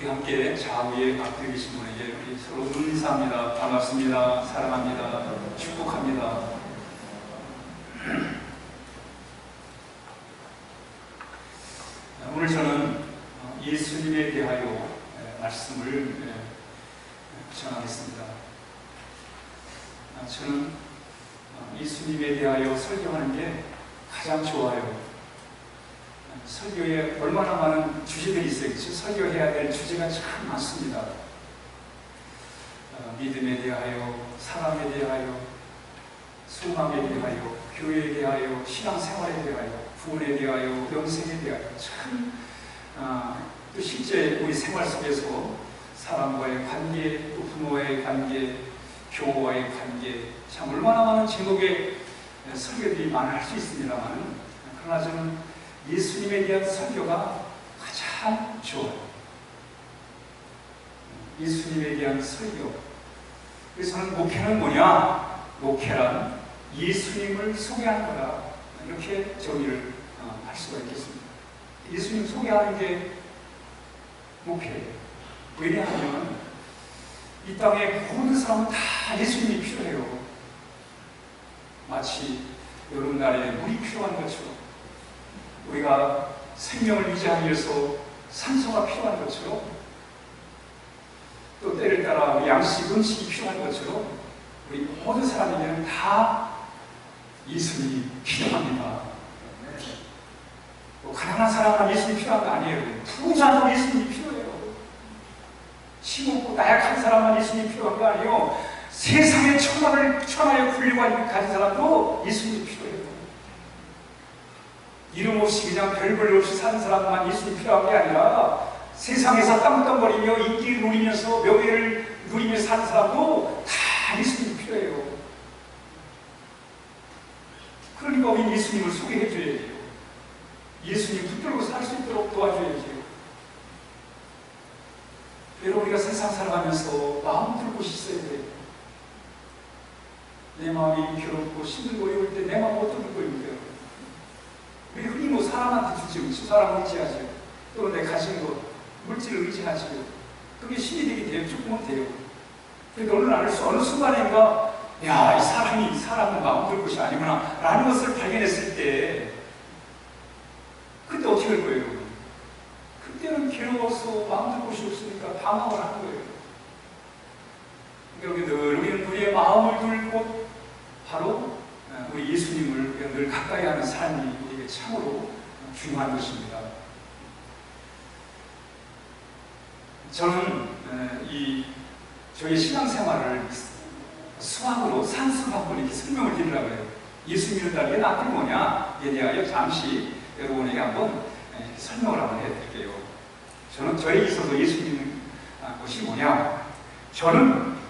우리 함께 좌우에 앞에 계신 분에게 우리 서로 인사합니다. 반갑습니다. 사랑합니다. 축복합니다. 오늘 저는 예수님에 대하여 말씀을 전하겠습니다. 저는 예수님에 대하여 설교하는 게 가장 좋아요. 설교에 얼마나 많은 주제들이 있어요. 설교해야 될 주제가 참 많습니다. 믿음에 대하여, 사랑에 대하여, 소망에 대하여, 교회에 대하여, 신앙생활에 대하여, 구원에 대하여, 영생에 대하여 참 또 실제 우리 생활 속에서 사람과의 관계, 또 부모와의 관계, 교우와의 관계, 참 얼마나 많은 제목의 설교들이 많을 수 있습니다만, 그러나 저는 예수님에 대한 설교가 가장 좋아요. 예수님에 대한 설교. 그래서 저는 목회는 뭐냐? 목회란 예수님을 소개하는 거다. 이렇게 정의를 할 수가 있겠습니다. 예수님 소개하는 게 목회예요. 왜냐하면 이 땅의 모든 사람은 다 예수님이 필요해요. 마치 여름날에 물이 필요한 것처럼, 우리가 생명을 유지하기 위해서 산소가 필요한 것처럼, 또 때를 따라 양식, 음식이 필요한 것처럼 우리 모든 사람에게는 다 예수님이 필요합니다. 가난한 사람은 예수님이 필요한 거 아니에요. 부자도 예수님이 필요해요. 힘없고 나약한 사람은 예수님이 필요한 거 아니에요. 세상의 천하의 훌륭한 가진 사람도 예수님이 필요해요. 이름 없이 그냥 별볼 없이 사는 사람만 예수님이 필요한 게 아니라 세상에서 땀땀거리며 인기를 누리면서 명예를 누리며 사는 사람도 다 예수님이 필요해요. 그러니까 우리 예수님을 소개해 줘야 돼요. 예수님 붙들고 살 수 있도록 도와줘야죠. 여러분, 우리가 세상 살아가면서 마음 들 곳이 있어야 돼요. 내 마음이 괴롭고 힘들고 어려울 때 내 마음 못 들고 있는데요. 우리 흔히 뭐 사람한테 주지, 사람 의지하죠. 또는 내 가진 것, 물질을 의지하죠. 그게 힘이 되게 돼요. 조금은 돼요. 그런데 어느 순간인가, 야, 이 사람이 사람은 마음 들 곳이 아니구나 라는 것을 발견했을 때, 그때 어떻게 할 거예요? 그때는 괴로워서 마음 들 곳이 없으니까 방황을 하는 거예요. 그러니까 우리는 우리의 마음을 둘 곳, 바로 우리 예수님을 늘 가까이 하는 삶이 우리에게 참으로 중요한 것입니다. 저는 저희 신앙생활을 수학으로 산수로 한번 이렇게 설명을 드리려고 해요. 예수 믿는다는 게 나쁜 뭐냐에 대하여 잠시 여러분에게 한번 설명을 한번 해드릴게요. 저는 저에게 있어서 예수 믿는 것이 뭐냐? 저는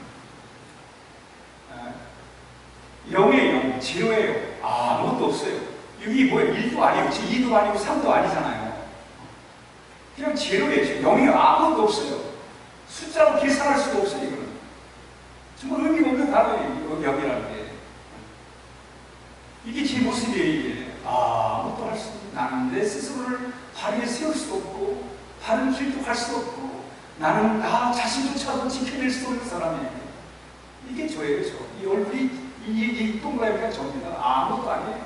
영의 영, 제로예요. 아무것도 없어요. 여기 뭐예요? 1도 아니고 2도 아니고 3도 아니잖아요. 그냥 제로예요. 영이 아무것도 없어요. 숫자로 계산할 수가 없어요. 이거는 정말 의미가 없는 단어예요. 영이라는 게. 이게 제 모습이에요. 이게 아무것도 할 수 없는, 나는 내 스스로를 바르게 세울 수 없고 바른 길도 갈 수 없고 나는 나 자신조차도 지켜낼 수 없는 사람이에요. 이게 저예요. 저. 이 얼굴이 이 동그라미가 접니다. 아무것도 아니에요.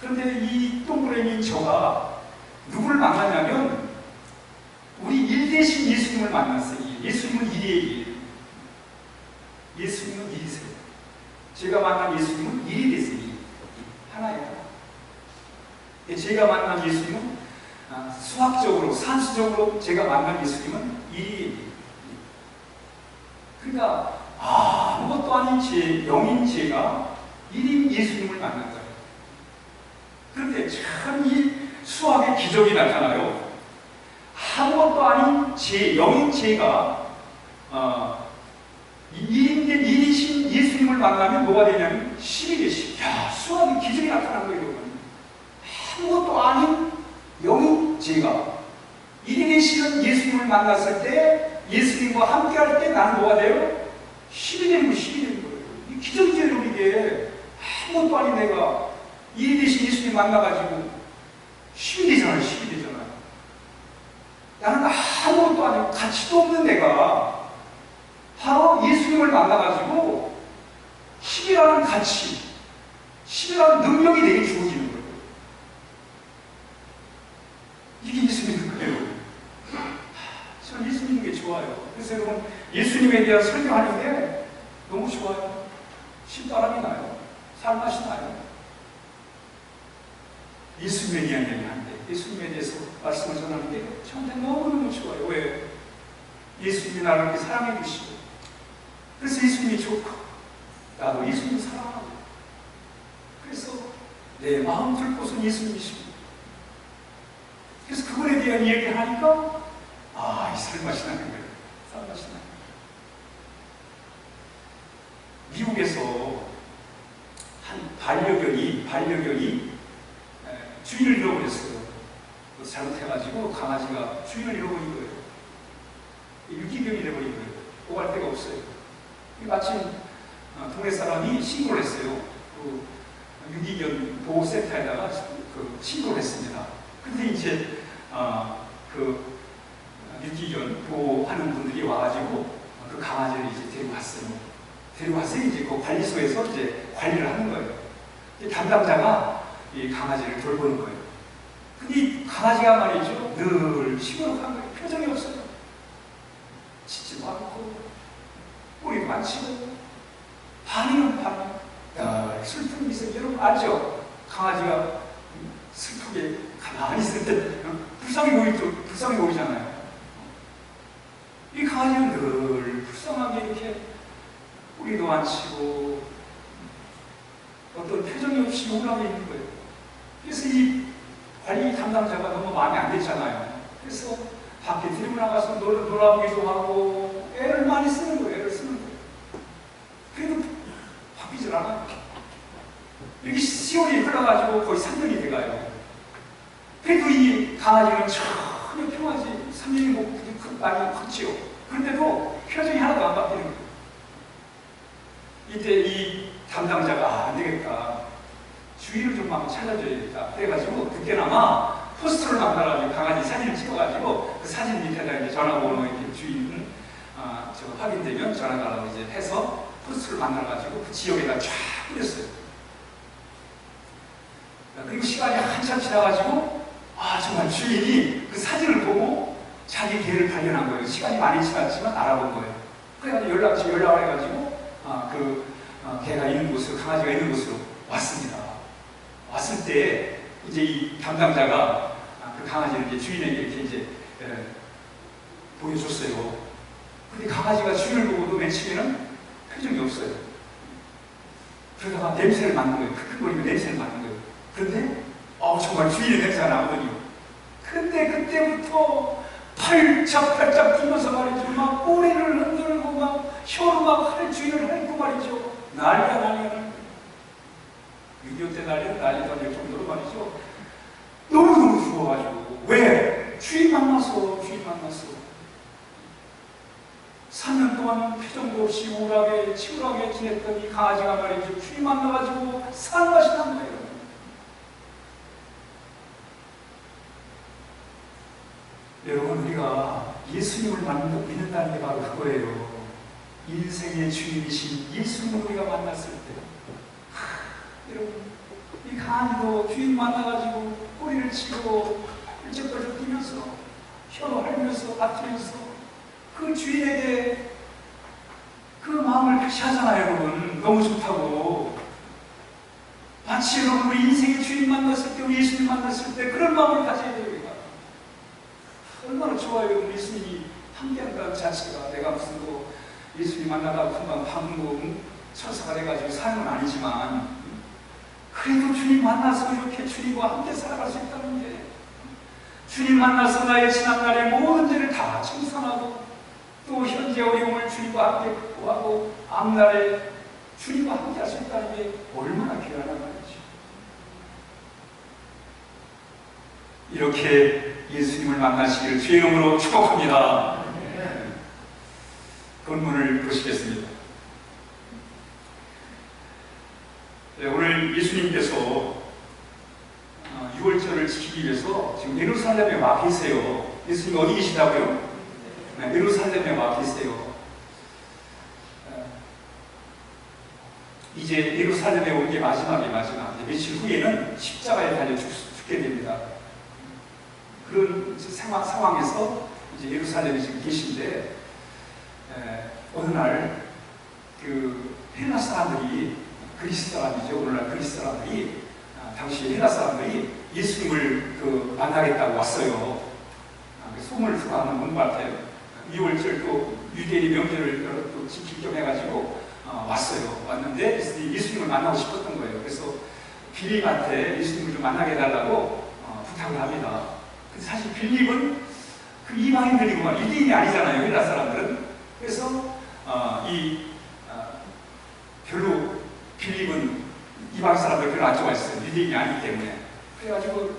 그런데 이 동그라미 저가 누구를 만났냐면 우리 일 대신 예수님을 만났어요. 예수님은 일이에요. 예수님은 일이세요. 제가 만난 예수님은 일이 됐어요. 하나예요. 제가 만난 예수님은 수학적으로, 산수적으로 제가 만난 예수님은 일이에요. 그러니까 아무것도 아닌 영인 제가 일인 예수님을 만난 거예요. 그런데 참 이 수학의 기적이 나타나요. 아무것도 아닌 영인 제가 일이신 예수님을 만나면 뭐가 되냐면 10이 되시. 야, 수학의 기적이 나타난 거예요. 아무것도 아닌 영인 제가 일이 되시는 예수님을 만났을 때, 예수님과 함께 할 때 나는 뭐가 돼요? 10이 되는 거예요. 10이 되는 거예요. 이 기적이죠. 이게 아무것도 아닌 내가 일이 되신 예수님 만나가지고 10이 되잖아요. 10이 되잖아요. 아니고 가치도 없는 내가 바로 예수님을 만나가지고 힘이라는 가치, 힘이라는 능력이 내게 주어지는 거예요. 이게 예수 믿는 거예요. 저는 예수 믿는 게 좋아요. 그래서 여러분, 예수님에 대한 설명하는 게 너무 좋아요. 신바람이 나요. 살맛이 나요. 예수님에 대한 얘기하는데, 예수님에 대해서 말씀을 전하는 게 저한테 너무너무 좋아요. 왜? 예수님이 나를 이렇게 사랑해 주시고, 그래서 예수님이 좋고, 나도 예수님 사랑하고, 그래서 내 마음 들 곳은 예수님이십니다. 그래서 그분에 대한 이야기를 하니까, 아, 이 살맛이 나는 거예요. 살맛이 나는 거예요. 미국에서 한 반려견이 주인을 잃어버렸어요. 잘못해가지고 강아지가 주인을 잃어버린 거예요. 유기견이 잃어버린 거예요. 오갈 데가 없어요. 마침 동네 사람이 신고를 했어요. 그 유기견 보호센터에다가 신고를 했습니다. 근데 이제 그 유기견 보호하는 분들이 와가지고 그 강아지를 이제 데리고 왔어요. 데리고 와서 이제 그 관리소에서 이제 관리를 하는 거예요. 담당자가 이 강아지를 돌보는 거예요. 근데 이 강아지가 말이죠, 늘 시무룩한 거예요. 표정이 없어요. 짖지도 않고, 꼬리도 안 치고, 반응은 반응. 슬픔이 있어요. 여러분 알죠? 강아지가 슬프게 가만히 있을 때 불쌍해 보이잖아요. 이 강아지는 늘 불쌍하게 이렇게 꼬리도 안 치고 어떤 표정이 없이 우울하게 있는 거예요. 그래서 이 관리 담당자가 너무 마음에 안 됐잖아요. 그래서 밖에 데리고 나가서 놀아보기도 하고 애를 많이 쓰는 거예요. 애를 쓰는 거예요. 그래도 바뀌질 않아요. 이렇게 시월이 흘러가지고 거의 3년이 돼가요. 그래도 이 강아지는 전혀 평하지. 3년이 뭐 많이 컸지요. 그런데도 표정이 하나도 안 바뀌는 거예요. 이때 이 담당자가 안 되겠다. 주인을 좀 한번 찾아줘야겠다. 그래가지고 그때나마 포스터를 만들어가지고 강아지 사진을 찍어가지고 그 사진 밑에다 이제 전화번호 이렇게 주인 확인되면 전화가라고 이제 해서 포스터를 만들어가지고 그 지역에다 쫙 뿌렸어요. 그리고 시간이 한참 지나가지고 정말 주인이 그 사진을 보고 자기 개를 발견한 거예요. 시간이 많이 지났지만 알아본 거예요. 그래가지고 연락을 해가지고 개가 있는 곳으로, 강아지가 있는 곳으로 왔습니다. 왔을 때 이제 이 담당자가 그 강아지를 이제 주인에게 이렇게 이제 보여줬어요. 근데 강아지가 주인을 보고도 맨 처음에는 표정이 없어요. 그러다가 냄새를 맡는 거예요. 크크거리며 냄새를 맡는 거예요. 그런데 정말 주인의 냄새가 나거든요. 근데 그때부터 팔짝팔짝 뛰면서 말이죠. 막 꼬리를 흔들고 막 혀로 막 주인을 핥고 말이죠. 난리가 6.25 때 난리도 아닐 정도로 말이죠. 너무너무 죽어가지고. 왜? 주인 만나서 3년 동안 표정도 없이 우울하게 치울하게 지냈던 이 강아지가 말이죠. 주인 만나가지고 산 맛이 난 거예요. 여러분, 우리가 예수님을 믿는다는 게 바로 그거예요. 인생의 주인이신 예수님을 우리가 만났을 때, 여러분, 이 강아지도 주인 만나가지고 꼬리를 치고 펄쩍펄쩍 뛰면서 혀로 핥으면서 다투면서 그 주인에게 그 마음을 표시하잖아요. 여러분, 너무 좋다고. 마치 여러분, 우리 인생의 주인 만났을 때, 우리 예수님 만났을 때 그런 마음을 가져야 돼요. 우리가 얼마나 좋아요. 예수님이 함께한다는 자체가. 내가 무슨 예수님 만나다 금방 방금 철사가 돼가지고 사는 건 아니지만, 그래도 주님 만나서 이렇게 주님과 함께 살아갈 수 있다는 게, 주님 만나서 나의 지난날의 모든 죄를 다 청산하고 또 현재 어려움을 주님과 함께 극복하고 앞날에 주님과 함께 할 수 있다는 게 얼마나 귀하단 말이죠. 이렇게 예수님을 만나시기를 주의 이름으로 축복합니다. 본문을 보시겠습니다. 오늘 예수님께서 6월절을 지키기 위해서 지금 예루살렘에 와 계세요. 예수님 어디 계시다고요? 예루살렘에 와 계세요. 이제 예루살렘에 온 게 마지막. 며칠 후에는 십자가에 달려 죽게 됩니다. 그런 상황에서 이제 예루살렘에 지금 계신데, 어느 날 그 헬라 사람들이, 그리스 사람이죠. 오늘날 그리스 사람들이, 당시 헬라 사람들이 예수님을 만나겠다고 왔어요. 소문을 듣고 하는 문 앞에 6월절 또 유대인의 명절을 또 지킬 겸 해가지고 왔어요. 왔는데 예수님을 만나고 싶었던 거예요. 그래서 빌립한테 예수님을 좀 만나게 해달라고 부탁을 합니다. 근데 사실 빌립은 그 이방인들이고만 유대인이 아니잖아요. 헬라 사람들은. 그래서 별로 빌립은 이방 사람들 별로 안 좋아했어요. 유대인이 아니기 때문에. 그래가지고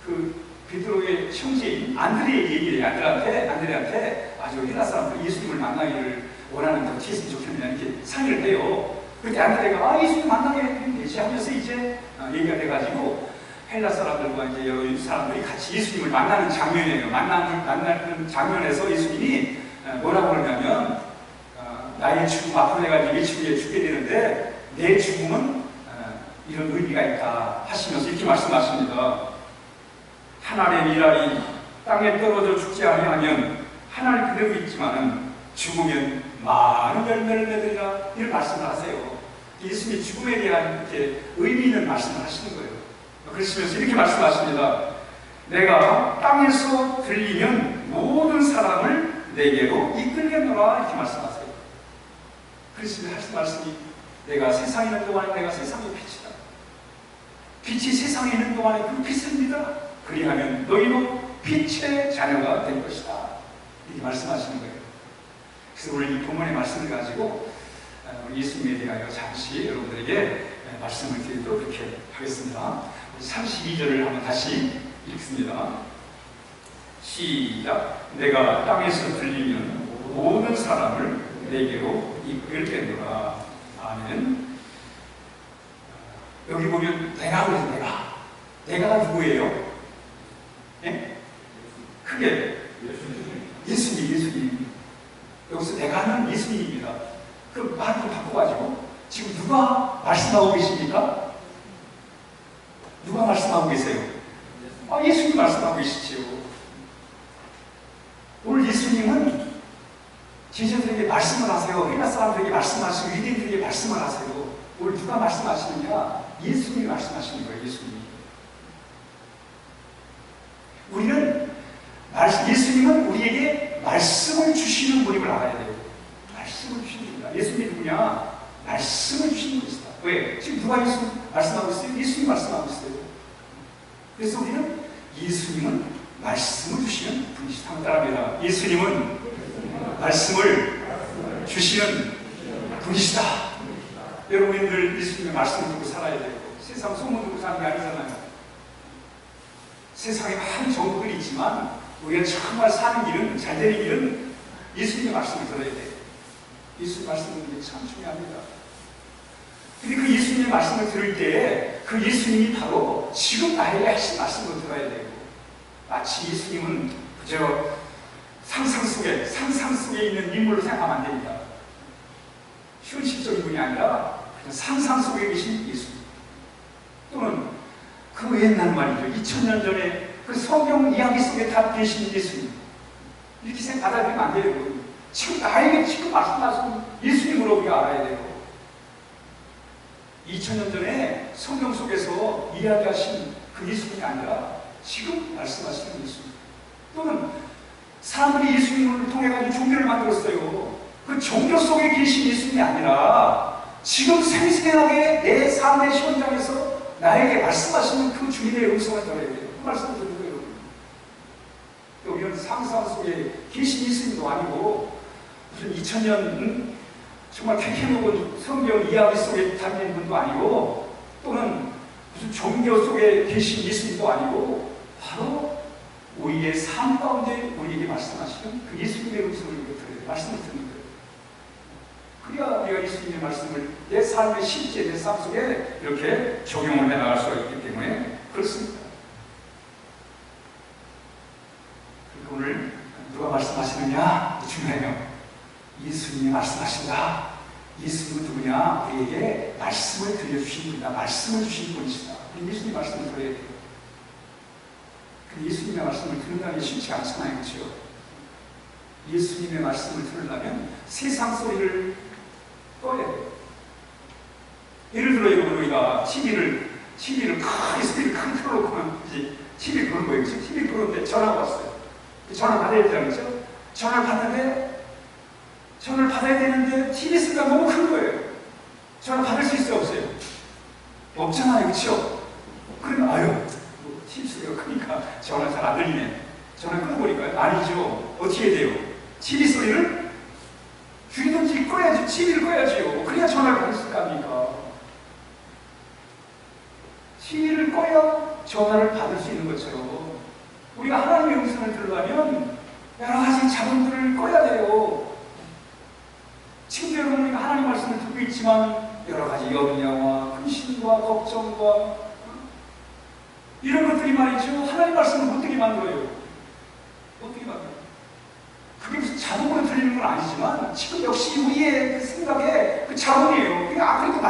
그 베드로의 형제인 안드레한테 아주 헬라 사람들 예수님을 만나기를 원하는데 어떻게 했으면 좋겠느냐 이렇게 상의를 해요. 그때 안드레가 예수님 만나게 하면 되지 하면서 이제 얘기가 돼가지고 헬라 사람들과 이제 여러 사람들이 같이 예수님을 만나는 장면이에요. 만나는 장면에서 예수님이 뭐라고 그러냐면 나의 죽음 앞으로 내가 며칠 후에 죽게 되는데 내 죽음은 이런 의미가 있다 하시면서 이렇게 말씀하십니다. 하늘의 미랄이 땅에 떨어져 죽지 아니하면 하늘 그대로 있지만은 죽으면 많은 열매를 맺으리라 이런 말씀을 하세요. 예수님이 죽음에 대한 이렇게 의미 있는 말씀을 하시는 거예요. 그러시면서 이렇게 말씀하십니다. 내가 땅에서 들리면 모든 사람을 내게로 이끌겠노라 이렇게 말씀하세요. 그러시면 하신 말씀이 내가 세상에 있는 동안에 내가 세상의 빛이다. 빛이 세상에 있는 동안에 그 빛을 믿어라. 그리하면 너희도 빛의 자녀가 될 것이다. 이렇게 말씀하시는 거예요. 그래서 오늘 이 본문의 말씀을 가지고 예수님에 대하여 잠시 여러분들에게 말씀을 드리도록 그렇게 하겠습니다. 32절을 한번 다시 읽습니다. 시작. 내가 땅에서 들리면 모든 사람을 내게로 이끌겠노라. 아멘. 여기 보면 내가 그래서 내가가 누구예요? 예? 크게 예수님. 여기서 내가는 예수님입니다. 그 말을 바꿔가지고 지금 누가 말씀하고 계십니까? 누가 말씀하고 계세요? 예수님 말씀하고 계시지요. 오늘 예수님은 제자들에게 말씀을 하세요. 헬라 사람들에게 말씀하시고 유대인들에게 말씀을 하세요. 오늘 누가 말씀하시느냐? 예수님이 말씀하시는 거예요. 예수님은 우리에게 말씀을 주시는 분임을 알아야 돼요. 말씀을 주시는 분이다. 예수님이 누구냐? 말씀을 주시는 분이시다. 왜? 지금 누가 예수님 말씀하고 있어요? 예수님 말씀하고 있어요. 그래서 우리는 예수님은 말씀을 주시는 분이시다. 한번 따라합니다. 예수님은 말씀을 주시는 분이시다. 여러분들 예수님의 말씀을 듣고 살아야 돼요. 세상 소문 듣고 사는 게 아니잖아요. 세상에 많은 정보들이 있지만 우리가 정말 사는 길은, 잘 되는 길은 예수님의 말씀을 들어야 돼요. 예수님의 말씀을 듣는 게 참 중요합니다. 근데 그 예수님의 말씀을 들을 때에 그 예수님이 바로 지금 나에게 하신 말씀을 들어야 되고, 마치 예수님은 그저 상상 속에 있는 인물로 생각하면 안 됩니다. 현실적인 분이 아니라 그냥 상상 속에 계신 예수님. 또는 그 옛날 말이죠. 2000년 전에 그 성경 이야기 속에 다 계신 예수님. 이렇게 받아들이면 안 돼요. 지금 나에게 지금 말씀하신 예수님으로 우리가 알아야 돼요. 2000년 전에 성경 속에서 이야기하신 그 예수님이 아니라 지금 말씀하시는 예수님. 또는 사람들이 예수님을 통해 종교를 만들었어요. 그 종교 속에 계신 예수님이 아니라 지금 생생하게 내 삶의 현장에서 나에게 말씀하시는 그 주님의 음성을 들어야 돼요. 그 말씀을 듣는 거예요. 우리는 상상 속에 계신 예수님도 아니고 무슨 2000년 정말 택해놓은 성경 이야기 속에 담긴 분도 아니고, 또는 무슨 종교 속에 계신 예수님도 아니고, 바로 우리의 삶 가운데 우리에게 말씀하시는 그 예수님의 음성을 들어요. 말씀을 듣는 거예요. 그래야 우리가 예수님의 말씀을 내 삶의 실제 내 삶 속에 이렇게 적용을 해나갈 수가 있기 때문에 그렇습니다. 오늘 누가 말씀하시느냐? 중요해요. 예수님이 말씀하신다. 예수님은 누구냐? 우리에게 말씀을 들려주신 분이다. 말씀을 주신 분이시다. 예수님 말씀을 들어야 돼요. 근데 예수님의 말씀을 듣는다는 게 쉽지 않잖아요. 그렇죠? 예수님의 말씀을 들으려면 세상 소리를 꺼야 돼요. 예를 들어 여러분, 우리가 TV를 크게 소리를 크게 틀어놓고는 이제 TV 보는 거예요. 그렇죠? TV 보는데 전화가 왔어요. 전화 받아야 되잖아요. 그렇죠? 전화를 받는데 전화를 받아야 되는데 TV 소리가 너무 큰 거예요. 전화 받을 수 있어요? 없어요? 없잖아요. 그렇죠? 그러면 아유, TV 소리가 크니까 전화 잘 안 들리네. 전화 끊어버릴까요? 아니죠. 어떻게 해야 돼요? TV 소리를 줄이든지 꺼야지. TV를 꺼야지요. 그래야 전화를 받을 수 있을 거 아닙니까? TV를 꺼야 전화를 받을 수 있는 것처럼 우리가 하나님의 음성을 들으려면 여러 가지 자본들을 꺼야 돼요. 지금도 여러분, 우리가 하나님 말씀을 듣고 있지만 여러 가지 염려와 근심과 걱정과 이런 것들이 말이죠, 하나님 말씀을 못 듣게 만들어요. 어떻게 만들어요? 그게 무슨 자동으로 들리는 건 아니지만 지금 역시 우리의 그 생각에 그 자본이에요. 그러니까 그렇게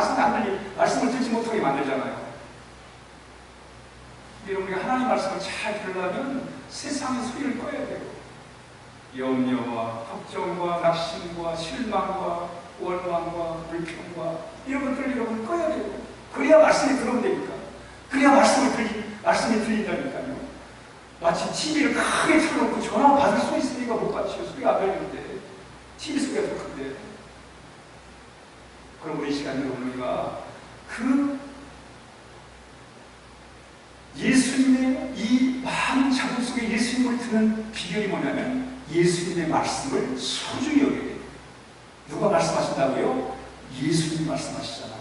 말씀을 듣지 못하게 만들잖아요. 여러분, 우리가 하나님 말씀을 잘 들으려면 세상의 소리를 꺼야 돼요. 염려와 걱정과 낙심과 실망과 원망과 불평과 이런 것들을 여러분 꺼야 돼요. 그래야 말씀이 들어오면 되니까. 그래야 말씀이 들린다니까요. 마치 TV를 크게 틀어놓고 전화 받을 수 있으니까 못 받지요. 소리가 안 들리는데 TV 소리가 더 큰데. 그럼 우리 이 시간 여러분, 우리가 그 예수님의 이 많은 자본 속에 예수님을 듣는 비결이 뭐냐면 예수님의 말씀을 소중히 여겨야 돼요. 누가 말씀하신다고요? 예수님이 말씀하시잖아요.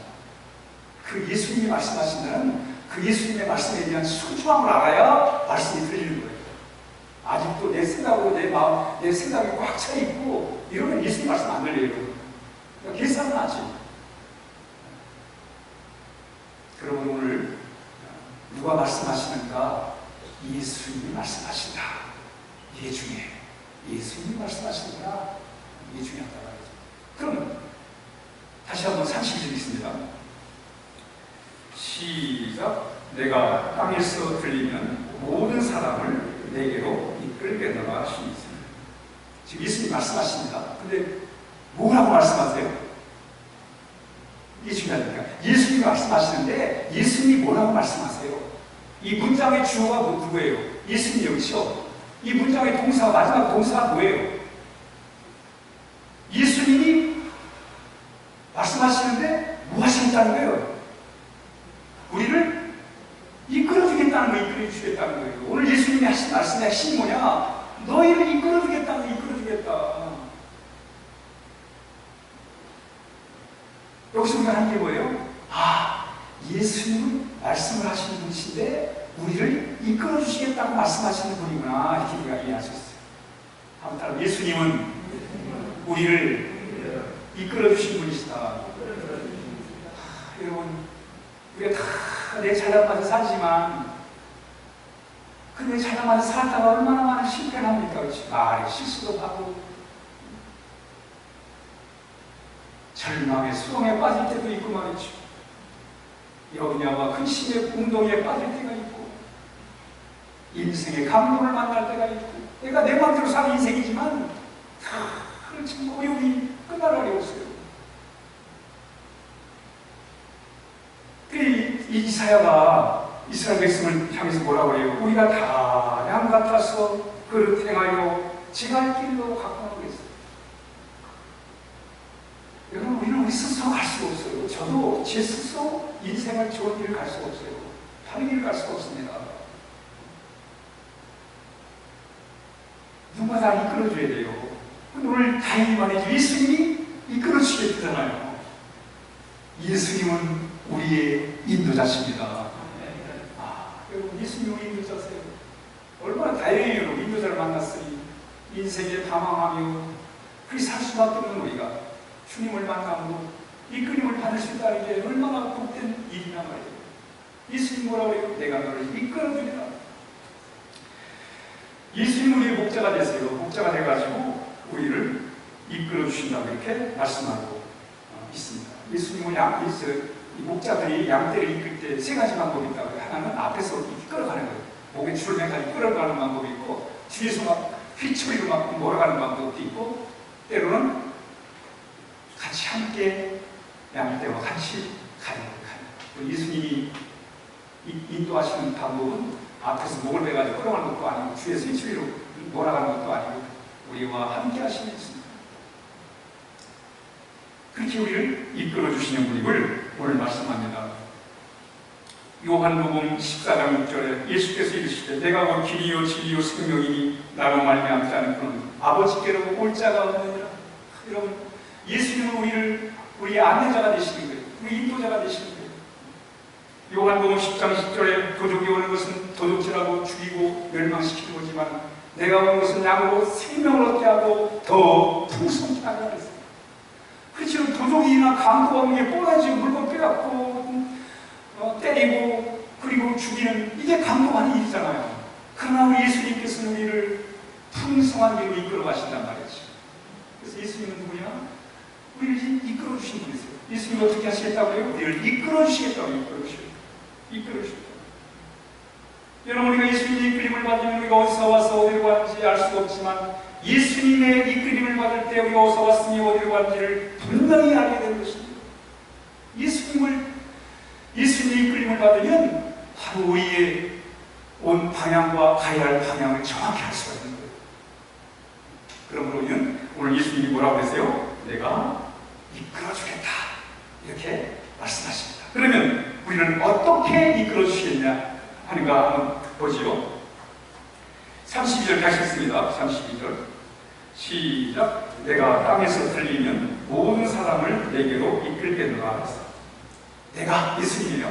그 예수님이 말씀하신다는 그 예수님의 말씀에 대한 소중함을 알아야 말씀이 들리는 거예요. 아직도 내 생각으로 내 마음, 내 생각이 꽉 차 있고 이러면 예수님 말씀 안 들려요. 그러니까 계산은 하지. 그러면 오늘 누가 말씀하시는가? 예수님이 말씀하신다. 이게 중요해요. 예수님이 말씀하시는가? 이게 중요하다 말이죠. 그러면 다시 한번 30절 있습니다. 시작. 내가 땅에서 들리면 모든 사람을 내게로 이끌겠노라 하시니. 지금 예수님이 말씀하십니다. 근데 뭐라고 말씀하세요? 이게 중요하니까. 예수님이 말씀하시는데 예수님이 뭐라고 말씀하세요? 이 문장의 주어가 누구예요? 예수님이요. 그렇죠? 이 문장의 동사, 마지막 동사가 뭐예요? 예수님이 말씀하시는데 뭐 하시겠다는 거예요? 우리를 이끌어주겠다는 거예요. 이끌어주겠다는 거예요. 오늘 예수님이 하신 말씀의 핵심이 뭐냐? 너희를 이끌어주겠다는 거예요. 이끌어주겠다. 여기서 우리가 하는 게 뭐예요? 아, 예수님은 말씀을 하시는 분이신데 우리를 이끌어주시겠다고 말씀하시는 분이구나. 이렇게 우리가 이해할 수 있어요. 한번 따라. 예수님은 우리를 이끌어주신 분이시다. 여러분, 우리가 다 내 잘난 맛에 살지만 그 내 잘난 맛에 살다가 얼마나 많은 실패를 합니까? 그렇지? 말에 실수도 하고 절망에 수렁에 빠질 때도 있고 말이죠. 염려와 근심의 웅덩이에 빠질 때가 있고 인생의 감동을 만날 때가 있고 내가 내 마음대로 사는 인생이지만 참 어려움이 끝날 날이 없어요. 이사야가 이스라엘 백성을 향해서 뭐라고 그래요? 우리가 다 양 같아서 그릇 행하여 지갈 길로 가까워 있어요. 여러분, 우리는 우리 스스로 갈 수가 없어요. 저도 제 스스로 인생을 좋은 길을 갈 수가 없어요. 다른 길을 갈 수가 없습니다. 누가 다 이끌어줘야 돼요. 오늘 다행히 말이죠. 예수님이 이끌어주시겠잖아요. 예수님은 우리의 인도자십니다. 여러분, 예수님이 우리 인도자세요. 얼마나 다행이에요. 여러분, 인도자를 만났으니 인생에 방황하며 그리 살 수밖에 없는 우리가 주님을 만남으로 이끌림을 받을 수 있다는 게 얼마나 복된 일이냐 말이에요. 예수님 뭐라고 해요? 내가 너를 이끌어주리라. 예수님 우리의 목자가 되세요. 목자가 돼가지고 우리를 이끌어 주신다고 이렇게 말씀하고 있습니다. 예수님은 이 목자들이 양떼를 이끌 때 세 가지 방법이 있다고요. 하나는 앞에서 이끌어가는 거예요. 목에 줄을 매가지고 끌어가는 방법이 있고, 뒤에서 막 휘초리로 막 몰아가는 방법도 있고, 때로는 같이 함께 양떼와 같이 가는 거예요. 예수님이 인도하시는 방법은 앞에서 목을 매가지고 끌어가는 것도 아니고, 뒤에서 휘초리로 몰아가는 것도 아니고, 우리와 함께 하시는 예수님. 그렇게 우리를 이끌어 주시는 분임을 오늘 말씀합니다. 요한복음 14장 6절에 예수께서 이르시되 내가 곧 길이요 진리요 생명이니 나로 말미암지 않은 그는 아버지께로 올 자가 없느니라. 여러분, 예수님은 우리의 안내자가 되시는 거예요. 우리 인도자가 되시는 거예요. 요한복음 10장 10절에 도둑이 오는 것은 도둑질하고 죽이고 멸망시키는 거지만 내가 온 것은 양으로 생명을 얻게 하고 더 풍성케 하라 그랬어요. 그렇지만 도둑이나 강도가 뽀라지 물건 빼앗고 때리고 그리고 죽이는, 이게 강도하는 일이잖아요. 그러나 우리 예수님께서는 우리를 풍성한 길로 이끌어 가신단 말이죠. 그래서 예수님은 누구냐? 우리를 이끌어 주신 분이세요. 예수님이 어떻게 하시겠다고요? 우리를 이끌어 주시겠다고 이끌어 주시겠다고. 여러분, 우리가 예수님의 이끌림을 받으면 우리가 어디서 와서 어디로 가는지 알 수가 없지만 예수님의 이끌림을 받을 때 우리가 어디서 왔으니 어디로 가는지를 분명히 알게 되는 것입니다. 예수님의 이끌림을 받으면 바로 우리의 온 방향과 가야 할 방향을 정확히 알 수가 있는 거예요. 그러므로 우리는 오늘 예수님이 뭐라고 그러세요? 내가 이끌어주겠다, 이렇게 말씀하십니다. 그러면 우리는 어떻게 이끌어주시겠냐 하는가 한번 보지요. 32절 다시 읽습니다. 32절 시작. 내가 땅에서 들리면 모든 사람을 내게로 이끌겠노라. 내가 예수님이며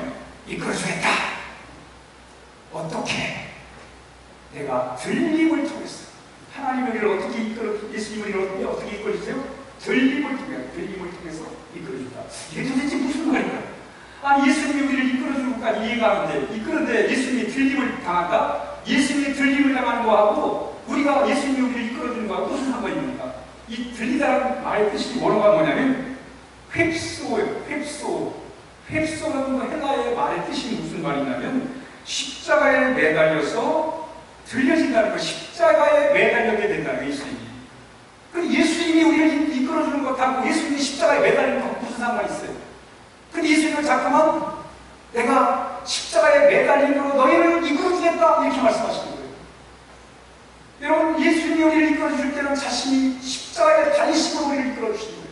이끌어주겠다. 어떻게? 내가 들림을 통해서. 하나님의 우리를 어떻게 예수님을 어떻게 이끌어주세요? 들림을 통해서 이끌어준다. 이게 도대체 무슨 말인가? 아니, 예수님이 우리를 이끌어주는 것까지 이해가 안 돼. 이끌어는데 예수님이 들림을 당한다? 예수님이 들림을 당하는 거하고 우리가 예수님이 우리를 이끌어주는 거하고 무슨 상관입니까? 이 들리다라는 말의 뜻이 뭐냐면 획소예요. 획소라는 헬라의 말의 뜻이 무슨 말이냐면 십자가에 매달려서 들려진다는 거, 십자가에 매달리게 된다는 거, 예수님이. 그럼 예수님이 우리를 이끌어주는 것하고 예수님이 십자가에 매달리는 것하고 무슨 상관이 있어요? 근데 예수님은 자꾸만 내가 십자가에 매달림으로 너희를 이끌어주겠다, 이렇게 말씀하시는 거예요. 여러분, 예수님이 우리를 이끌어줄 때는 자신이 십자가에 달리심으로 우리를 이끌어주시는 거예요.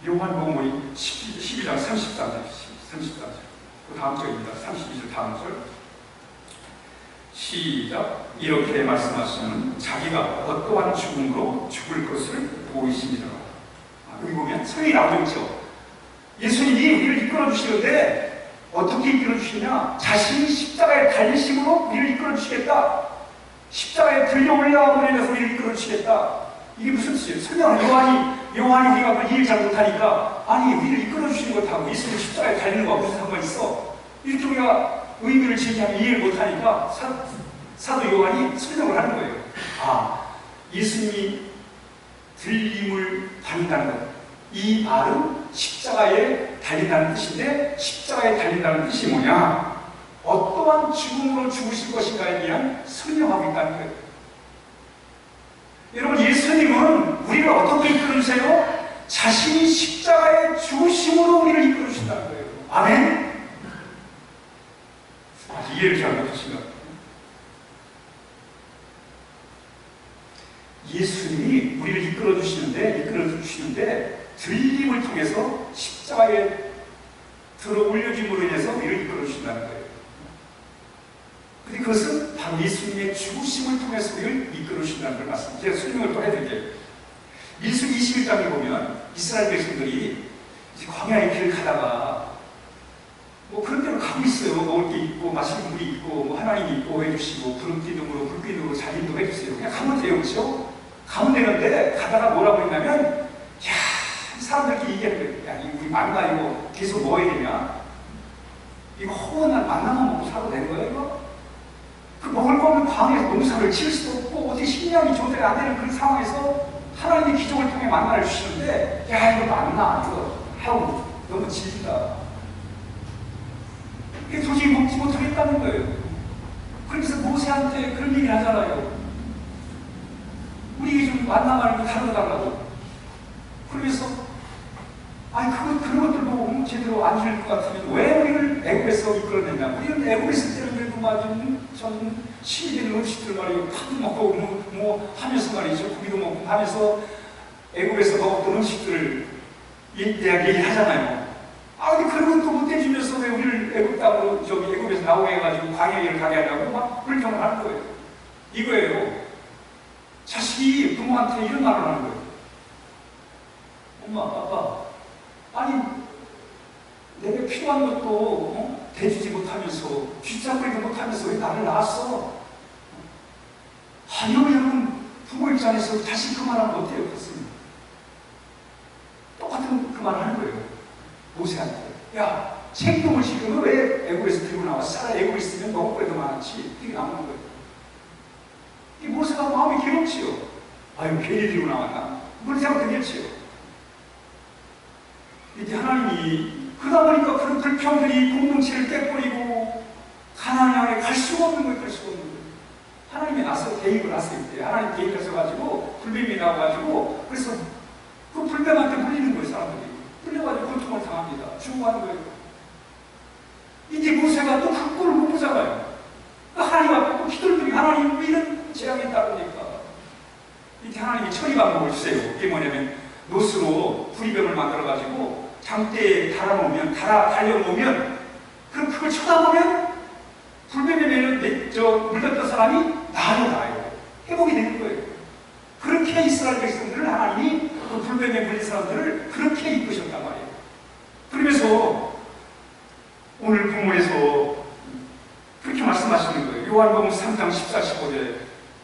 요한복음 12장 33절, 그 다음 절입니다. 32절 다음 절 시작. 이렇게 말씀하시면 자기가 어떠한 죽음으로 죽을 것을 보이시니라. 여기 보면 성이 나오고 있죠. 예수님이 우리를 이끌어주시는데 어떻게 이끌어주시냐? 자신이 십자가에 달리심으로 우리를 이끌어주시겠다. 십자가에 들려 올라오는 데서 우리를 이끌어주시겠다. 이게 무슨 뜻이에요? 설명은 요한이 우리가 그걸 이해를 잘 못하니까, 아니, 우리를 이끌어주시는 것하고 예수님 십자가에 달리는 거하고 무슨 상관이 있어? 이렇게 우리가 의미를 제기하면 이해를 못하니까 사도 요한이 설명을 하는 거예요. 아, 예수님이 들림을 받는다는 것, 이 말은 십자가에 달린다는 뜻인데, 십자가에 달린다는 뜻이 뭐냐? 어떠한 죽음으로 죽으실 것인가에 대한 설명하고 있다는 거예요. 여러분, 예수님은 우리를 어떻게 이끌어주세요? 자신이 십자가에 죽으심으로 우리를 이끌어주신다는 거예요. 아멘? 이해를 잘 못하시면 예수님이 우리를 이끌어주시는데 들림을 통해서 십자가에 들어 올려짐으로 인해서 우리를 이끌어주신다는 거예요. 근데 그것은 바로 예수님의 죽으심을 통해서 우리를 이끌어주신다는 걸 말씀드립니다. 제가 설명을 또 해드릴게요. 민수기 21장에 보면 이스라엘 백성들이 이제 광야의 길을 가다가 뭐 그런 데로 가고 있어요. 먹을 게 있고 마실 물이 있고 뭐 하나님이 있고 해주시고 구름기둥으로 불기둥으로 잘 인도해주세요. 그냥 가면 돼요. 그렇죠? 가면 되는데 가다가 뭐라고 했냐면, 야, 사람들끼리 얘기하는 거예요. 야, 우리 만나 이거 계속 먹어야 되냐? 이거 허원한 만나만 먹고 살아도 되는 거야 이거? 방에서 농사를 지을 수도 없고 어떻게 식량이 조달이 안 되는 그런 상황에서 하나님의 기적을 통해 만나를 주시는데, 야, 이거 맞나? 이거 하고 너무 질린다. 이게 도저히 먹지 못하겠다는 거예요. 그래서 모세한테 그런 얘기를 하잖아요. 우리 좀 만나 말고 다뤄달라고. 그러면서, 아니, 그런 것들도 제대로 안 줄 것 같으면 왜 우리를 애굽에서 이끌어냈냐. 우리는 애굽에 있을 때는 그래도 전 신이 되는 음식들 말이에요. 밥도 먹고 뭐 하면서 말이죠. 고기도 먹고 하면서 애굽에서 먹었던 음식들을 대학 얘기하잖아요. 아, 근데 그런 것도 못 해주면서 왜 우리를 애굽 땅으로 애굽에서 나오게 해가지고 광야를 가게 하려고 막 불평을 하는 거예요. 이거예요. 자식이 부모한테 이런 말을 하는 거예요. 엄마, 아빠, 아니, 내가 필요한 것도 대주지 못하면서, 쥐잡으리도 못하면서 왜 나를 낳았어? 아, 여러분, 부모 입장에서 다시 그 말하면 어때요? 그렇습니다. 똑같은 그 말을 하는 거예요. 모세한테. 야, 생명을 지금 왜 애굽에서 들고 나왔어? 차라리 애굽에 있으면 먹을 거라도 많았지. 이게 나오는 거예요. 이 모세가 마음이 괴롭지요. 아유, 괜히 들고 나왔나? 그런 생각 들겠지요. 이제 하나님이 그러다 보니까 그런 불평들이 공동체를 깨버리고 가나안 향해 갈 수가 없는 거예요. 갈 수가 없는 거예요. 하나님이 나서 개입을 하세요. 하나님 개입하셔가지고 불뱀이 나와가지고 그래서 그 불뱀한테 물리는 거예요. 사람들이 물려가지고 고통을 당합니다. 죽어가는 거예요. 이제 모세가 또 그 꼴을 못 보잖아요. 하나님 앞에 또 기도를 하나님 이런 재앙이 따르니까 이제 하나님이 처리 방법을 주세요. 그게 뭐냐면 노스로 구리병을 만들어가지고 장대에 달려놓으면 그럼 그걸 쳐다보면 불뱀에 물렸던 사람이 나아요. 회복이 되는 거예요. 그렇게 이스라엘 백성들을 하나님이 그 불뱀에 물린 사람들을 그렇게 이끄셨단 말이에요. 그러면서 오늘 본문에서 그렇게 말씀하시는 거예요. 요한복음 3장 14, 15절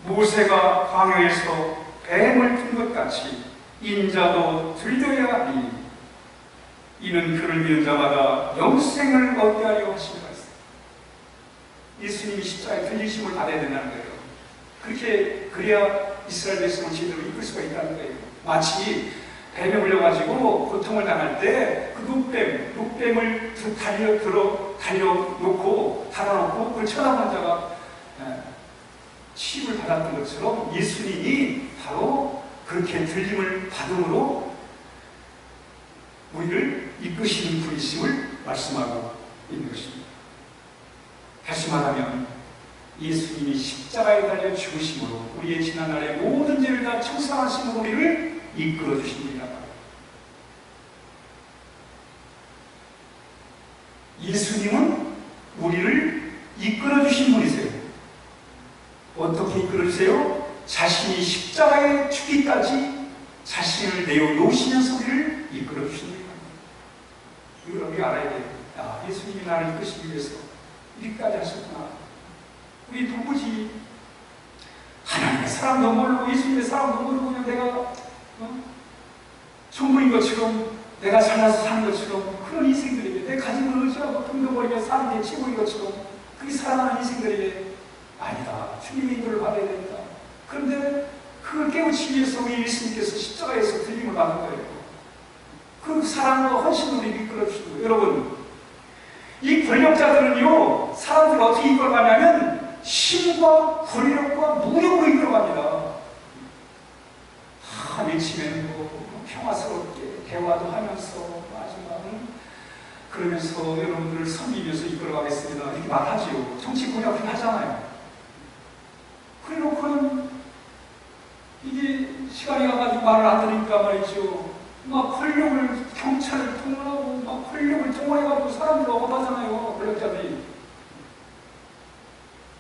모세가 광야에서 뱀을 푼 것 같이 인자도 들려야 하니 이는 그를 믿는 자마다 영생을 얻게 하려 하심이라 했어요. 예수님이 십자가에 들리심을 받아야 된다는 거예요. 그래야 이스라엘 백성을 제대로 이끌 수가 있다는 거예요. 마치 뱀에 물려가지고 고통을 당할 때 그 룩뱀을 달아놓고 그걸 쳐다본 자가 치유를 받았던 것처럼 예수님이 바로 그렇게 들림을 받음으로 우리를 이끄시는 분이심을 말씀하고 있는 것입니다. 다시 말하면 예수님이 십자가에 달려 죽으심으로 우리의 지난날의 모든 죄를 다 청산하심으로 우리를 이끌어 주신 분이란 말이에요. 예수님은 우리를 이끌어 주신 분이세요. 어떻게 이끌어 주세요? 자신이 십자가에 죽기까지 자신을 내어놓으시면서 우리를 이끌어 주신 분이란 말이에요. 이걸 우리가 알아야 돼요. 야, 예수님이 나를 이끄시기 위해서 이렇게까지 하셨구나. 우리 누구지? 하나님의 사랑도 모르고 예수님의 사랑도 모르고 그냥 내가 천국인 것처럼 내가 잘나서 사는 것처럼 그런 인생들에게 내 가진 걸 의지하고 등등거리며 사는 게 최고인 것처럼 그게 사랑하는 인생들에게 아니다. 주님의 인도를 받아야 된다. 그런데 그걸 깨우치기 위해서 우리 예수님께서 십자가에서 들림을 받은 거예요. 그 사랑과 헌신으로 이끌어 주시는 거예요. 여러분, 이 권력자들은요, 사람들을 어떻게 이끌어가냐면 힘과 권력과 무력으로 이끌어갑니다. 외치면 평화스럽게 대화도 하면서 마지막은 그러면서 여러분들을 섬기면서 이끌어가겠습니다. 이렇게 말하지요. 정치 공약을 하잖아요. 그래놓고는 이게 시간이 가가지고 말을 안 들으니까 말이죠. 막 권력을 경찰을 통하고 막 권력을 통화해가지고 사람들을 억압하잖아요. 권력자들이.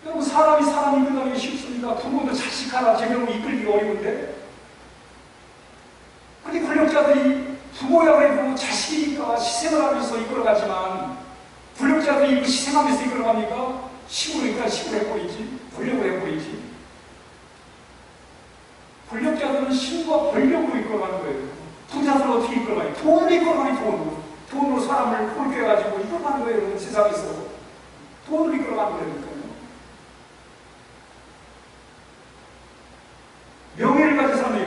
여러분 사람이 사람 이끌어가기 쉽습니까? 부모도 자식하나 제대로 이끌기가 어려운데. 근데 권력자들이 부모야 그래도 자식이니까 희생을 하면서 이끌어가지만 권력자들이 그 희생하면서 이끌어갑니까? 힘으로 일단 힘을 해버리지. 권력을 해버리지. 권력자들은 힘과 권력으로 이끌어가는 거예요. 부자들은 어떻게 이끌어가요? 돈으로 이끌어가요. 돈으로 사람을 홀겨가지고 이끌어가는 거예요. 세상에서 돈으로 이끌어가는 거니까요.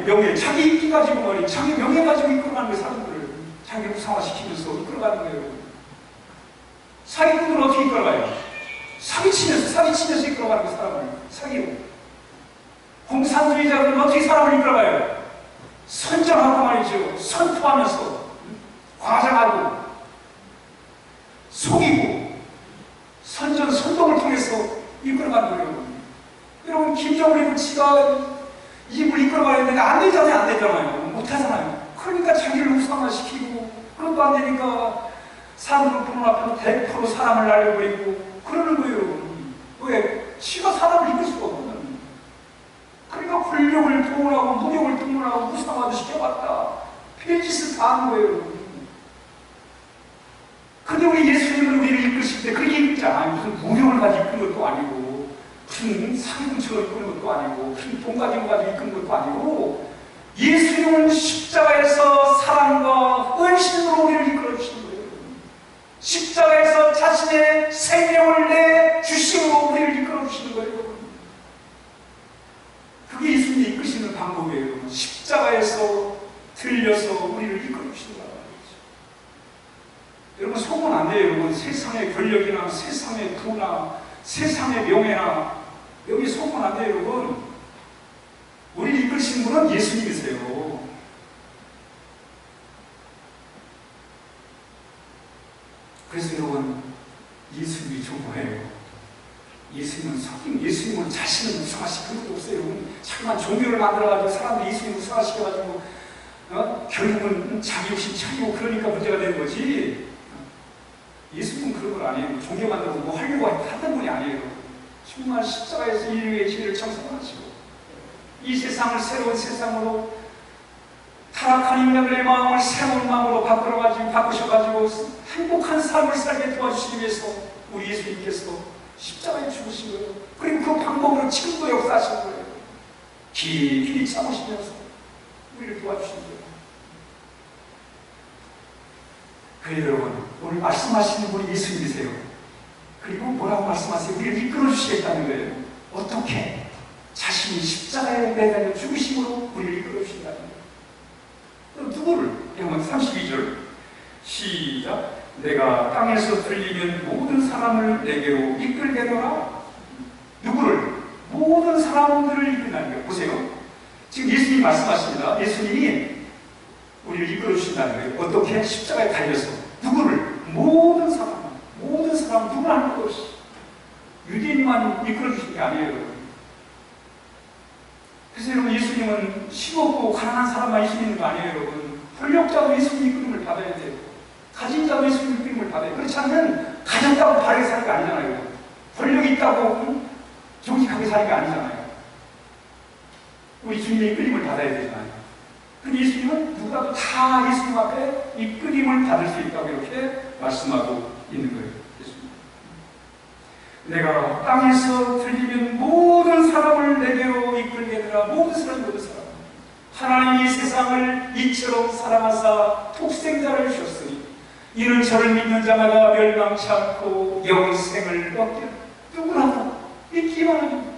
명예, 자기 인기 가지고 말이에요. 자기 명예 가지고 이끌어가는 거예요. 사람들을 자기 우상화시키면서 이끌어가는 거예요. 사기꾼을 어떻게 이끌어가요? 사기치면서 이끌어가는 거예요. 사람을 사기로. 공산주의자들은 어떻게 사람을 이끌어가요? 선전하고 말이죠. 선포하면서 과장하고 속이고 선동을 통해서 이끌어가는 거예요. 여러분, 김정은이 지가 입을 이끌어가야 되는데 안 되잖아요. 못하잖아요. 그러니까 자기를 우상화시키고, 그것도 안 되니까 사람들 보는 앞에서 100% 사람을 날려버리고 그러는 거예요. 왜? 지가 사람을 이끌 수가 없거든. 그러니까 권력을 동원하고 무력을 동원하고 우상화도 시켜봤다. 별짓을 다 하는 거예요. 근데 우리 예수님은 우리를 이끄실 때 그렇게 이끌잖아. 무슨 무력을 가지고 이끄는 것도 아니고, 무슨 상금처럼 이끄는 것도 아니고, 무슨 돈 가지고 이끄는 것도 아니고, 예수님은 십자가에서 사랑과 헌신으로 우리를 이끌어 주시는 거예요. 십자가에서 자신의 생명을 내 주심으로 우리를 이끌어 주시는 거예요. 그게 예수님이 이끄시는 방법이에요. 십자가에서 들려서 우리를 이끌어 주시는 거예요. 여러분, 속으면 안 돼요. 여러분, 세상의 권력이나 세상의 부나 세상의 명예나 여기 속으면 안 돼요. 여러분, 우리를 이끌시는 분은 예수님이세요. 그래서 여러분, 예수님이 좋아해요. 예수님은 자신을 우상화시키는 것도 없어요. 여러분, 자꾸만 종교를 만들어가지고 사람들이 예수님을 우상화시켜가지고 결국은 자기 욕심 차리고 그러니까 문제가 되는 거지. 예수님은 그런 건 아니에요. 종교 만들고 뭐 하려고 하던 분이 아니에요. 정말 십자가에서 인류의 죄를 청산하시고 이 세상을 새로운 세상으로 타락한 인간들의 마음을 새로운 마음으로 바꾸셔가지고 행복한 삶을 살게 도와주시기 위해서 우리 예수님께서 십자가에 죽으신 거예요. 그리고 그 방법으로 지금도 역사하시는 거예요. 길이 참으시면서 우리를 도와주신 거예요. 그래요, 여러분, 오늘 말씀하시는 분이 예수님이세요. 그리고 뭐라고 말씀하세요? 우리를 이끌어 주시겠다는 거예요. 어떻게? 자신이 십자가에 매달려 죽으심으로 우리를 이끌어 주신다는 거예요. 누구를? 여러분, 32절 시작. 내가 땅에서 들리면 모든 사람을 내게로 이끌게 되라. 누구를? 모든 사람들을 이끈다는 거예요. 보세요. 지금 예수님이 말씀하십니다. 예수님이 우리를 이끌어 주신다는 거예요. 어떻게? 십자가에 달려서. 누구를? 모든 사람 누구나 할 것 없이 유대인만 이끌어 주신 게 아니에요. 그래서 여러분, 예수님은 힘없고 가난한 사람만 예수님 거 아니에요. 여러분, 권력자도 예수님 이끌음을 받아야 돼요. 가진 자도 예수님 이끌음을 받아야 돼요. 그렇지 않으면 가졌다고 바르게 사는 게 아니잖아요. 권력이 있다고 정직하게 사는 게 아니잖아요. 우리 주님의 이끌림을 받아야 되잖아요. 근데 예수님은 누구라도 다 예수님 앞에 이끌림을 받을 수 있다고 이렇게 말씀하고 있는 거예요. 예수님. 내가 땅에서 들리면 모든 사람을 내게로 이끌게 되라. 모든 사람. 하나님이 세상을 이처럼 사랑하사 독생자를 주셨으니 이는 저를 믿는 자마다 멸망치 않고 영생을 얻게. 누구라도 믿기만 하면.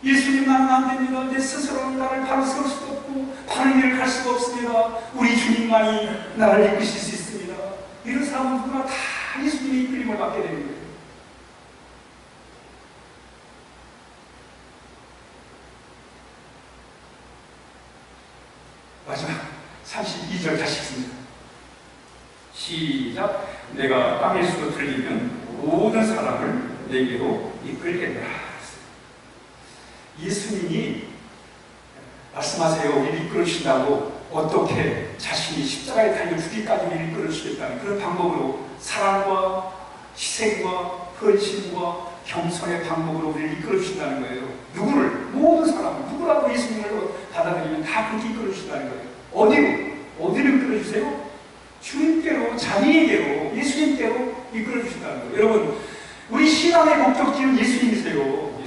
예수님, 나는 안 됩니다. 내 스스로는 나를 바로 세울 수도 없고 바른 길을 갈 수가 없습니다. 우리 주님만이 나를 이끄실 수 있습니다. 이런 사람은 누구나 다 예수님의 이끌림을 받게 되는 거예요. 마지막 32절 다시 읽습니다. 시작. 내가 땅에서 들리면 모든 사람을 내게로 이끌겠다. 예수님이 말씀하세요. 우리를 이끌어주신다고. 어떻게? 자신이 십자가에 달려 죽기까지 우리를 이끌어주시겠다는 그런 방법으로, 사랑과 희생과 헌신과 겸손의 방법으로 우리를 이끌어주신다는 거예요. 누구를? 모든 사람, 누구라도 예수님을 받아들이면 다 그렇게 이끌어주신다는 거예요. 어디로 이끌어주세요? 주님께로, 자기에게로, 예수님께로 이끌어주신다는 거예요. 여러분, 우리 신앙의 목적지는 예수님이세요.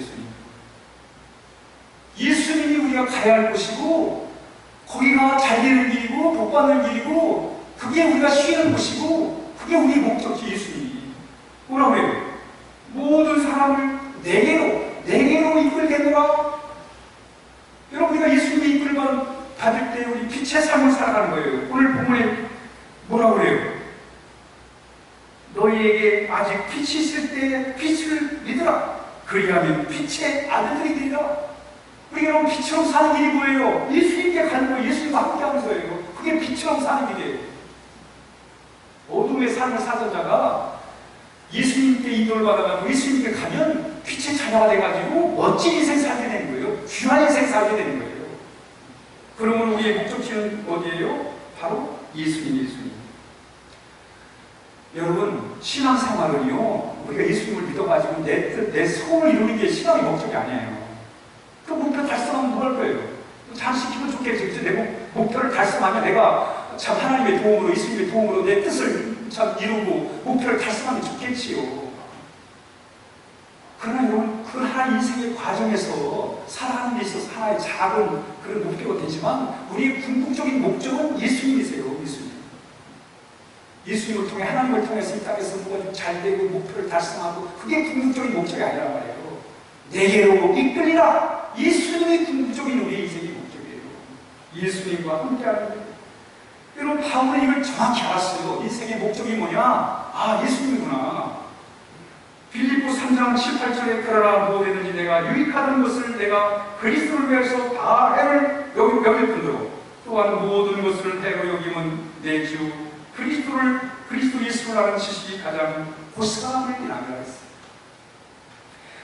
예수님이 우리가 가야 할 곳이고, 거기가 잘 되는 길이고 복 받는 길이고, 그게 우리가 쉬는 곳이고, 그게 우리 목적지. 예수님이 뭐라고 해요? 모든 사람을 내게로 이끌게 되라. 여러분, 우리가 예수님이 이끌면 빛의 삶을 살아가는 거예요. 오늘 본문에 뭐라고 그래요? 너희에게 아직 빛이 있을 때 빛을 믿으라. 그리하면 빛의 아들들이 되리라. 우리가 빛처럼 사는 길이 뭐예요? 예수님께 가는 거예요. 예수님과 함께 하는 거예요. 그게 빛처럼 사는 길이에요. 어둠의 삶을 살던 자가 예수님께 인도를 받아가지고 예수님께 가면 빛의 자녀가 돼가지고 멋진 인생 살게 되는 거예요. 귀한 인생 살게 되는 거예요. 그러면 우리의 목적지는 어디예요? 바로 예수님. 여러분, 신앙생활은요, 우리가 예수님을 믿어가지고 내 소원을 이루는 게 신앙의 목적이 아니에요. 그 목표 달성하면 뭐 할 거예요? 잘 시키면 좋겠죠. 그래서 내 목표를 달성하면 내가 참 하나님의 도움으로, 예수님의 도움으로 내 뜻을 참 이루고 목표를 달성하면 좋겠지요. 그러나 여러분, 그 하나의 인생의 과정에서 살아가는 데 있어서 하나의 작은 그런 목표가 되지만 우리의 궁극적인 목적은 예수님이세요. 예수님을 통해, 하나님을 통해서 이 땅에서 뭐가 좀 잘 되고 목표를 달성하고, 그게 궁극적인 목적이 아니란 말이에요. 내게로 이끌리라. 예수님이 궁극적인 우리의 인생의 목적이에요. 예수님과 함께하는 거예요. 여러분, 바울은 이걸 정확히 알았어요. 인생의 목적이 뭐냐? 아, 예수님이구나. 빌립보 3장 18절에 그러나 무엇이든지 내가 유익하는 것을 내가 그리스도를 위해서 다 해를 여길 뿐더러 또한 모든 것을 해로 여기면 내 주 그리스도 예수를 아는 지식이 가장 고스란함을 인하여 했어요.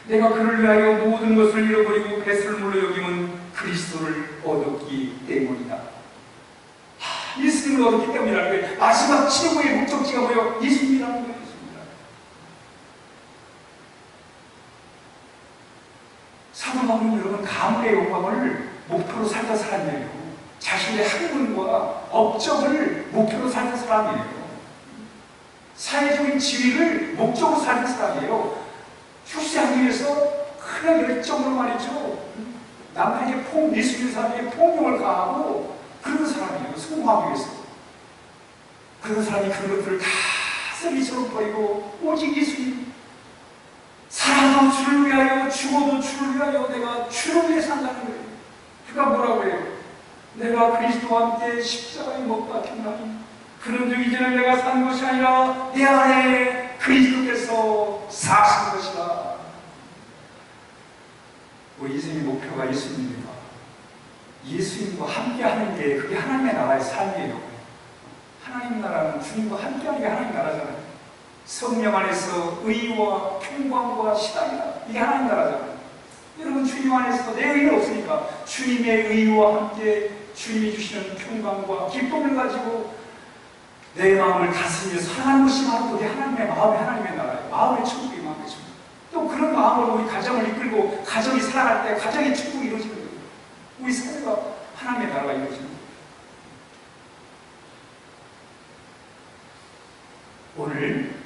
내가 그를 위하여 모든 것을 잃어버리고 배설을 물러 여기면 그리스도를 얻었기 때문이다. 예수님을 얻었기 때문이라는 거예요. 마지막 최고의 목적지가 뭐예요? 예수님이라는 거예요. 사도 바울은 여러분, 가문의 영광을 목표로 살던 사람이에요. 자신의 학문과 업적을 목표로 살던 사람이에요. 사회적인 지위를 목적으로 살던 사람이에요. 출세하기 위해서 큰 열정으로 말이죠. 남에게 예수님 사람에게 폭력을 가하고 그런 사람이에요. 성공하기 위해서. 그런 사람이 그런 것들을 다 쓰리처럼 버리고 오직 예수님, 살아도 주를 위하여 죽어도 주를 위하여 내가 주를 위해 산다는 거예요. 그가 뭐라고 해요? 내가 그리스도와 함께 십자가에 못 박혔나니 그런즉 이제는 내가 사는 것이 아니라 내 안에 그리스도께서 사신 것이다. 우리 인생의 목표가 예수님입니다. 예수님과 함께하는 게 그게 하나님의 나라의 삶이에요. 하나님 나라는 주님과 함께하는 게 하나님 나라잖아요. 성령 안에서 의와 평강과 시달이다. 이게 하나님 나라잖아요. 여러분, 주님 안에서 내 의는 없으니까 주님의 의와 함께 주님이 주시는 평강과 기쁨을 가지고 내 마음을 다스리며 사랑하는 것이 바로 그게 하나님의 마음이 하나님의 나라예요. 마음의 천국이 마음의 천국. 또 그런 마음으로 우리 가정을 이끌고 가정이 살아갈 때 가정의 천국이 이루어지는 거예요. 우리 사회가 하나님의 나라가 이루어지는 거예요. 오늘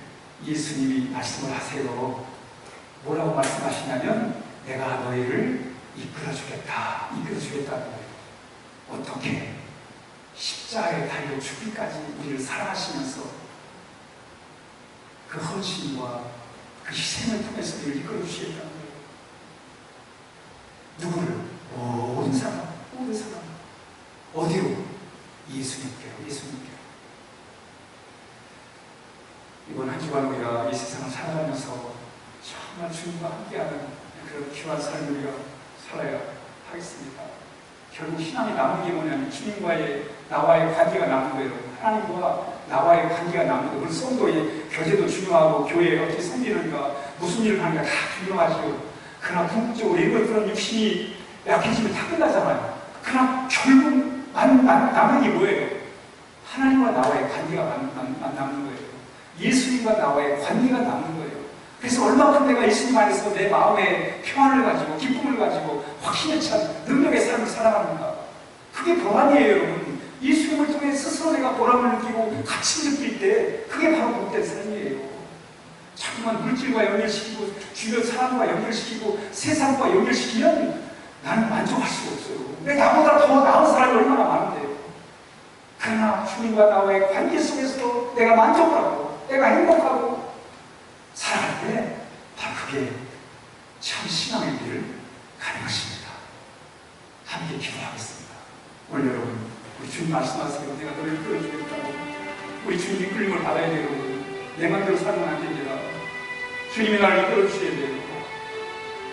예수님이 말씀을 하세요. 뭐라고 말씀하시냐면 내가 너희를 이끌어주겠다는 거예요. 어떻게? 십자가에 달려 죽기까지 우리를 사랑하시면서 그 헌신과 그 희생을 통해서 우리를 이끌어주시겠다는 거예요. 누구를? 모든 사람. 어디로? 예수님께로. 이번 한 주간 우리가 이 세상을 살아가면서 정말 주님과 함께하는 그런 귀한 삶을 우리가 살아야 하겠습니다. 결국 신앙이 남는 게 뭐냐면 주님과의 나와의 관계가 남는 거예요. 하나님과 나와의 관계가 남는 거예요. 물론 성도의 교제도 중요하고 교회에 어떻게 섬기는가 무슨 일을 하는가 다 중요하죠. 그러나 궁극적으로 이런 것들은 육신이 약해지면 다 끝나잖아요. 그러나 결국 남는 게 뭐예요? 하나님과 나와의 관계가 남는 거예요. 예수님과 나와의 관계가 남는 거예요. 그래서 얼마큼 내가 예수님 안에서 내 마음의 평안을 가지고 기쁨을 가지고 확신에 찬 능력의 삶을 살아가는가. 그게 보람이에요, 여러분. 예수님을 통해 스스로 내가 보람을 느끼고 가치 느낄 때 그게 바로 복된 삶이에요. 자꾸만 물질과 연결시키고 주변 사람과 연결시키고 세상과 연결시키면 나는 만족할 수가 없어요. 왜 나보다 더 나은 사람이 얼마나 많은데요. 그러나 주님과 나와의 관계 속에서 내가 만족을 하고 내가 행복하고 살아갈 때 바로 그게 참 신앙의 길을 가는 것입니다. 함께 기도하겠습니다. 오늘 여러분 우리 주님 말씀하세요. 내가 너를 이끌어주겠다고. 우리 주님 이끌림을 받아야 돼요. 내 맘대로 살면 안 됩니다. 주님이 나를 이끌어주셔야 돼요.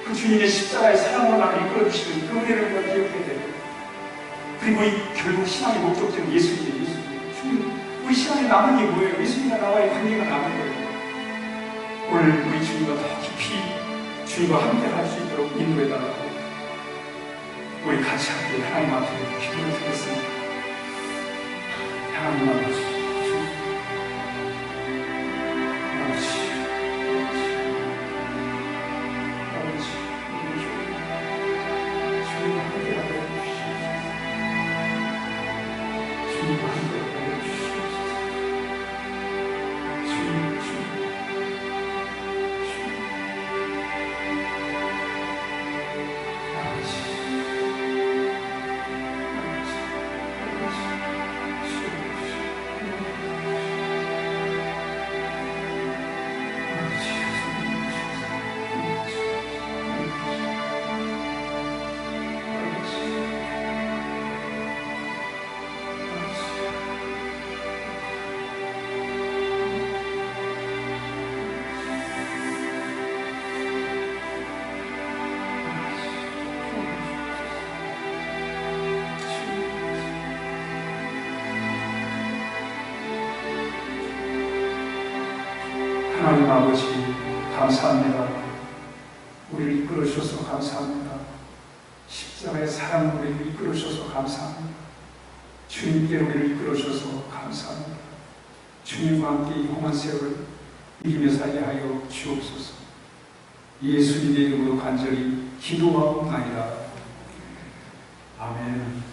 그 주님의 십자가의 사랑으로 나를 이끌어주시는 그 은혜를 우리가 기억해야 돼요. 그리고 결국 신앙의 목적지는 예수님이에요. 주님, 우리 신앙에 남은 게 뭐예요? 예수님과 나와의 관계가 남은 거예요. 오늘 우리 주님과 더 깊이 주님과 함께 할 수 있도록 인도해달라고 우리 같이 함께 하나님 앞에 기도를 드리겠습니다. 하나님 아버지, 하나님 아버지 감사합니다. 우리를 이끌어 주셔서 감사합니다. 십자가의 사랑으로 우리를 이끌어 주셔서 감사합니다. 주님께로 우리를 이끌어 주셔서 감사합니다. 주님과 함께 이 험한 세월을 이기며 살게 하여 주옵소서. 예수님의 이름으로 간절히 기도하옵나이다. 아멘.